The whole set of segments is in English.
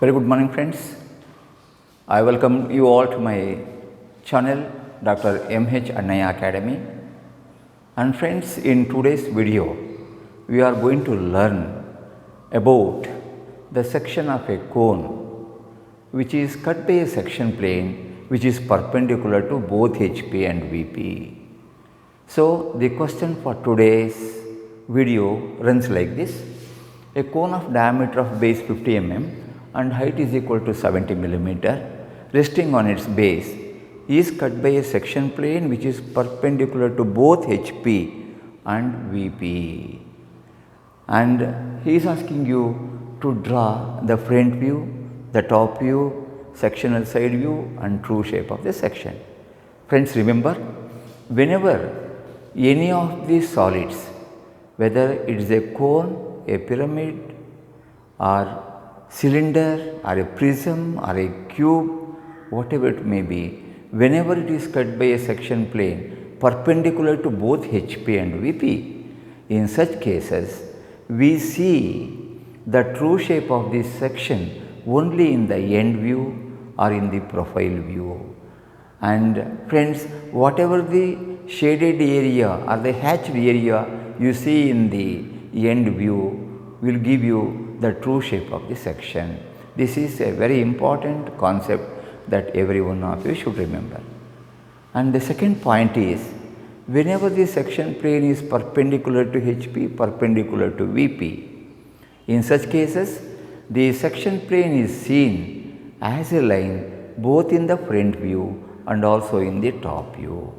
Very good morning, friends. I welcome you all to my channel, Dr. M.H. Annaya Academy. And friends, in today's video, we are going to learn about the section of a cone which is cut by a section plane which is perpendicular to both HP and VP. So, the question for today's video runs like this. A cone of diameter of base 50 mm and height is equal to 70 millimeter resting on its base is cut by a section plane which is perpendicular to both HP and VP. And he is asking you to draw the front view, the top view, sectional side view and true shape of the section. Friends, remember, whenever any of these solids, whether it is a cone, a pyramid or cylinder or a prism or a cube, whatever it may be, whenever it is cut by a section plane perpendicular to both HP and VP, in such cases we see the true shape of this section only in the end view or in the profile view. And friends, whatever the shaded area or the hatched area you see in the end view will give you the true shape of the section. This is a very important concept that every one of you should remember. And the second point is, whenever the section plane is perpendicular to HP, perpendicular to VP, in such cases the section plane is seen as a line both in the front view and also in the top view.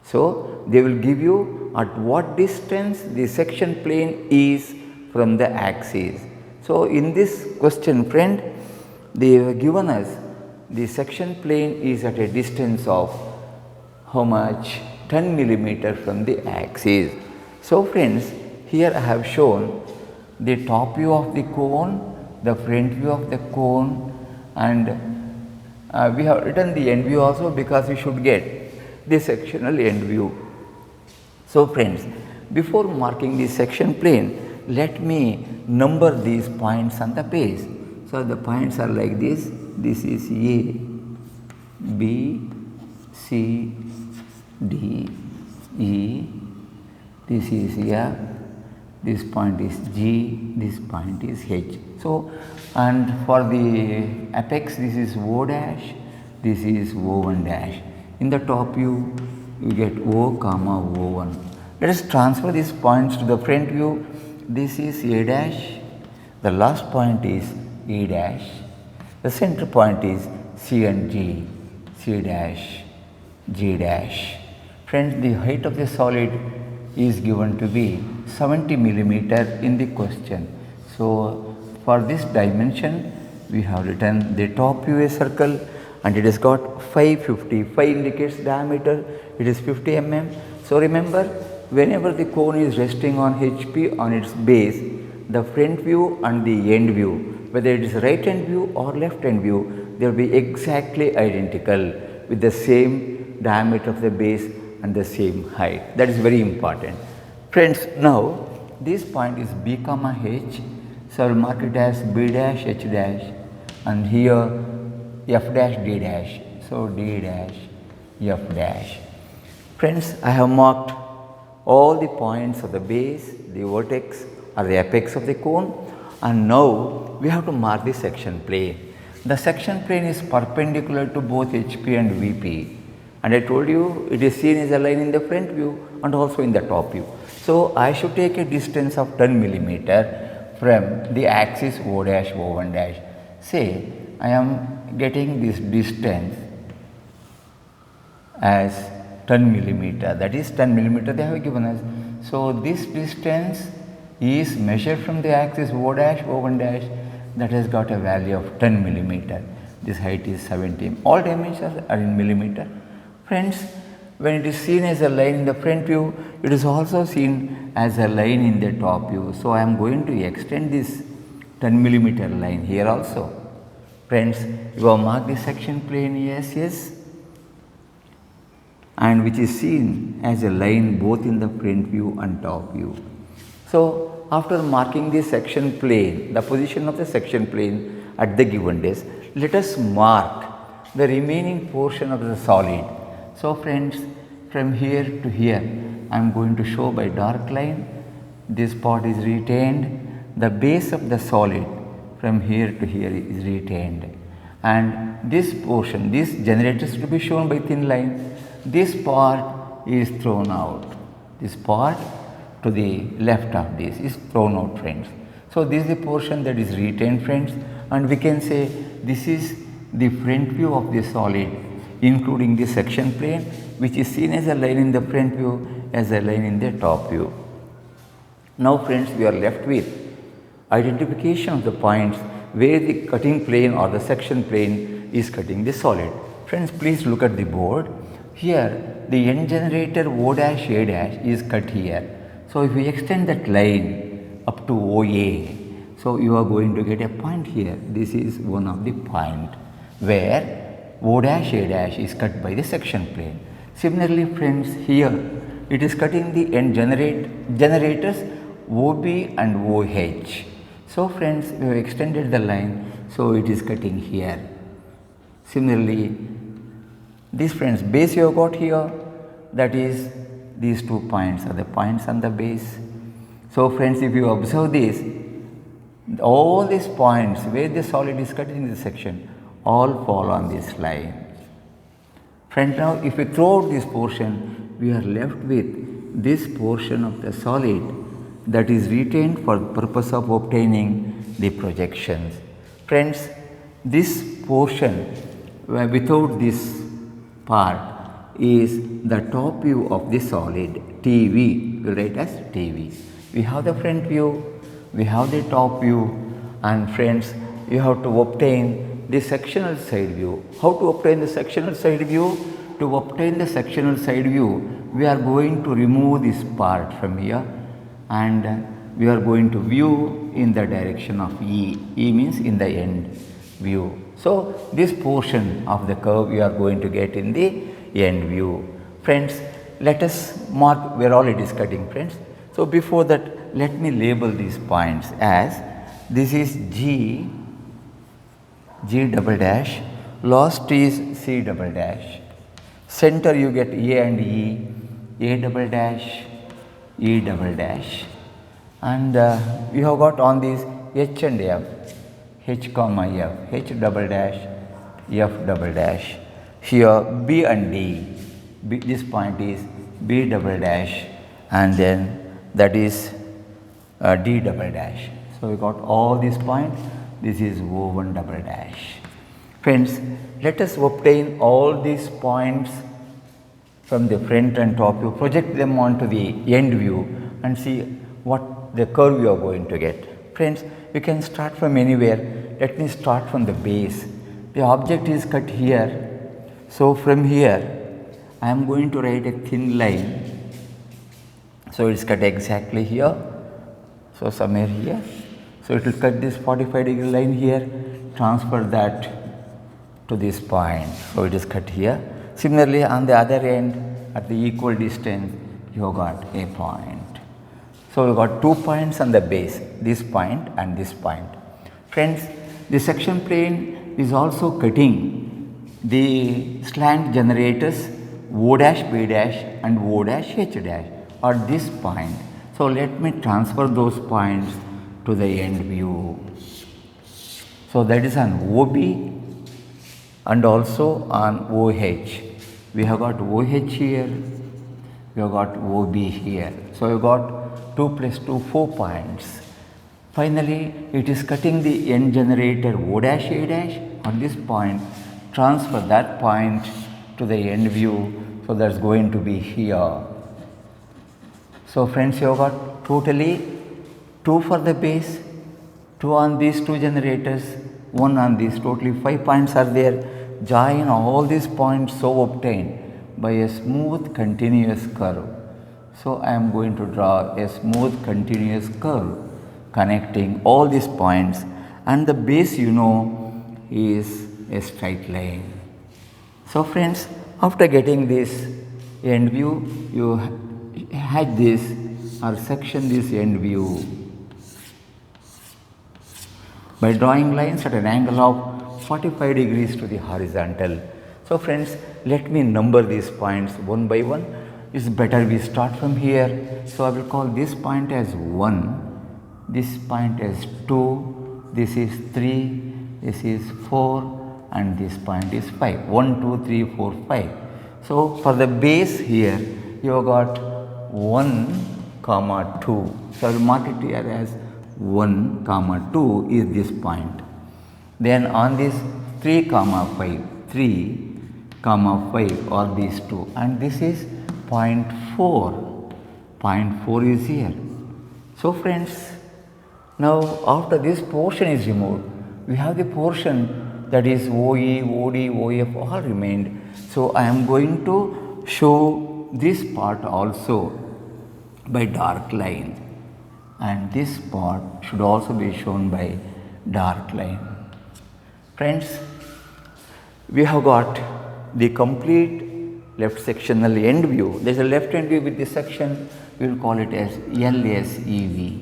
So, they will give you at what distance the section plane is from the axis. So, in this question, friend, they have given us the section plane is at a distance of how much? 10 millimeter from the axis. So, friends, here I have shown the top view of the cone, the front view of the cone, and we have written the end view also because we should get the sectional end view. So, friends, before marking the section plane, let me number these points on the base. So, the points are like this. This is A, B, C, D, E, this is F, this point is G, this point is H. So, and for the apex this is O dash, this is O1 dash. In the top view you get O comma O1. Let us transfer these points to the front view. This is A dash, the last point is E dash, the center point is C and G, C dash, G dash. Friends, the height of the solid is given to be 70 millimeter in the question. So, for this dimension we have written the top view a circle and it has got 550, 5 indicates diameter, it is 50 mm. So, remember, whenever the cone is resting on HP on its base, the front view and the end view, whether it is right hand view or left hand view, they will be exactly identical with the same diameter of the base and the same height. That is very important. Friends, now this point is B comma H, so I will mark it as B dash H dash and here F dash D dash, so D dash F dash. Friends, I have marked all the points of the base, the vertex or the apex of the cone, and now we have to mark the section plane. The section plane is perpendicular to both HP and VP, and I told you it is seen as a line in the front view and also in the top view. So, I should take a distance of 10 millimeter from the axis O dash O1 dash. Say I am getting this distance as 10 millimeter, that is 10 millimeter they have given us. So, this distance is measured from the axis O dash O1 dash, that has got a value of 10 millimeter. This height is 70. All dimensions are in millimeter. Friends, when it is seen as a line in the front view, it is also seen as a line in the top view. So, I am going to extend this 10 millimeter line here also. Friends, you have marked the section plane, yes, yes, and which is seen as a line both in the front view and top view. So, after marking the section plane, the position of the section plane, at the given days. Let us mark the remaining portion of the solid. So friends, from here to here I am going to show by dark line. This part is retained. The base of the solid from here to here is retained, and this portion, this generators to be shown by thin line. This part is thrown out. This part to the left of this is thrown out, friends. So this is the portion that is retained, friends, and we can say this is the front view of the solid, including the section plane, which is seen as a line in the front view, as a line in the top view. Now friends, we are left with identification of the points where the cutting plane or the section plane is cutting the solid. Friends, please look at the board. Here the end generator O dash A dash is cut here. So if we extend that line up to OA, so you are going to get a point here. This is one of the point where O dash A dash is cut by the section plane. Similarly friends, here it is cutting the end generators OB and OH. So friends, we have extended the line, so it is cutting here. Similarly, these friends, base you have got here, that is these 2 points are the points on the base. So friends, if you observe this, all these points where the solid is cut in this section all fall on this line. Friends, now if we throw out this portion, we are left with this portion of the solid that is retained for the purpose of obtaining the projections. Friends, this portion without this part is the top view of the solid, TV, we write as TV. We have the front view, we have the top view, and friends, you have to obtain the sectional side view. How to obtain the sectional side view? To obtain the sectional side view, we are going to remove this part from here, and we are going to view in the direction of E. E means in the end view. So this portion of the curve we are going to get in the end view. Friends, let us mark where all it is cutting, friends. So before that, let me label these points as this is G, G double dash, last is C double dash. Center you get A and E, A double dash, E double dash, and we have got on these H and F, H comma F, H double dash, F double dash. Here B and D, B, this point is B double dash, and then that is D double dash. So we got all these points. This is O1 double dash. Friends, let us obtain all these points from the front and top view, project them onto the end view, and see what the curve you are going to get. Friends, you can start from anywhere. Let me start from the base. The object is cut here. So from here, I am going to write a thin line. So it's cut exactly here. So somewhere here. So it will cut this 45-degree line here, transfer that to this point. So it is cut here. Similarly, on the other end, at the equal distance, you have got a point. So we got 2 points on the base, this point and this point. Friends, the section plane is also cutting the slant generators O dash B dash and O dash H dash at this point. So let me transfer those points to the end view. So that is on OB and also on OH. We have got OH here, we have got OB here. So we got 2 plus 2, 4 points. Finally, it is cutting the end generator O dash A dash on this point, transfer that point to the end view. So that's going to be here. So friends, you have got totally 2 for the base, 2 on these 2 generators, 1 on these, totally 5 points are there. Join all these points so obtained by a smooth continuous curve. So I am going to draw a smooth continuous curve connecting all these points, and the base you know is a straight line. So friends, after getting this end view, you had this or section this end view. by drawing lines at an angle of 45 degrees to the horizontal. So friends, let me number these points one by one. It's better we start from here. So I will call this point as 1, this point as 2, this is 3, this is 4, and this point is 5. 1, 2, 3, 4, 5. So for the base here, you have got 1, comma 2. So I will mark it here as 1, comma 2 is this point. Then on this 3, comma 5, 3, comma 5 are these two, and this is point 4. Point 4 is here. So friends, now after this portion is removed, we have the portion that is OE, OD, OF all remained. So I am going to show this part also by dark line, and this part should also be shown by dark line. Friends, we have got the complete left sectional end view. There is a left end view with this section, we will call it as LSEV,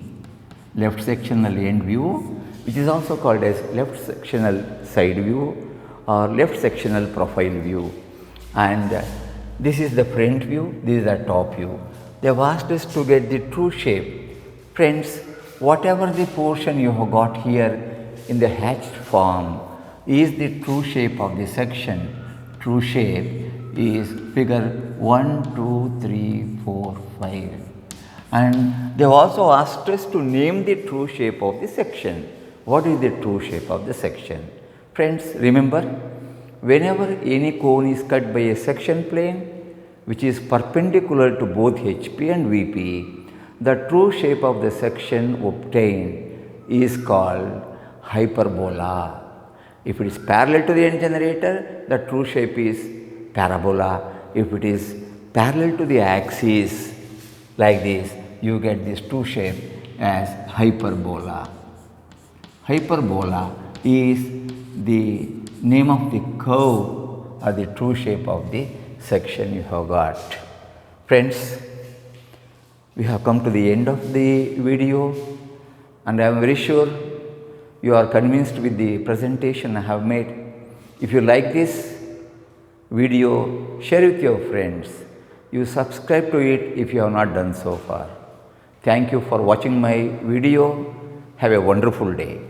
left sectional end view, which is also called as left sectional side view or left sectional profile view. And this is the front view, this is the top view. They have asked us to get the true shape. Friends, whatever the portion you have got here in the hatched form is the true shape of the section. True shape is figure 1, 2, 3, 4, 5. And they have also asked us to name the true shape of the section. What is the true shape of the section? Friends, remember, whenever any cone is cut by a section plane which is perpendicular to both HP and VP, the true shape of the section obtained is called hyperbola. If it is parallel to the end generator, the true shape is parabola. If it is parallel to the axis like this, you get this true shape as hyperbola. Hyperbola is the name of the curve or the true shape of the section you have got. Friends, we have come to the end of the video, and I am very sure you are convinced with the presentation I have made. If you like this video, share with your friends. You subscribe to it if you have not done so far. Thank you for watching my video. Have a wonderful day.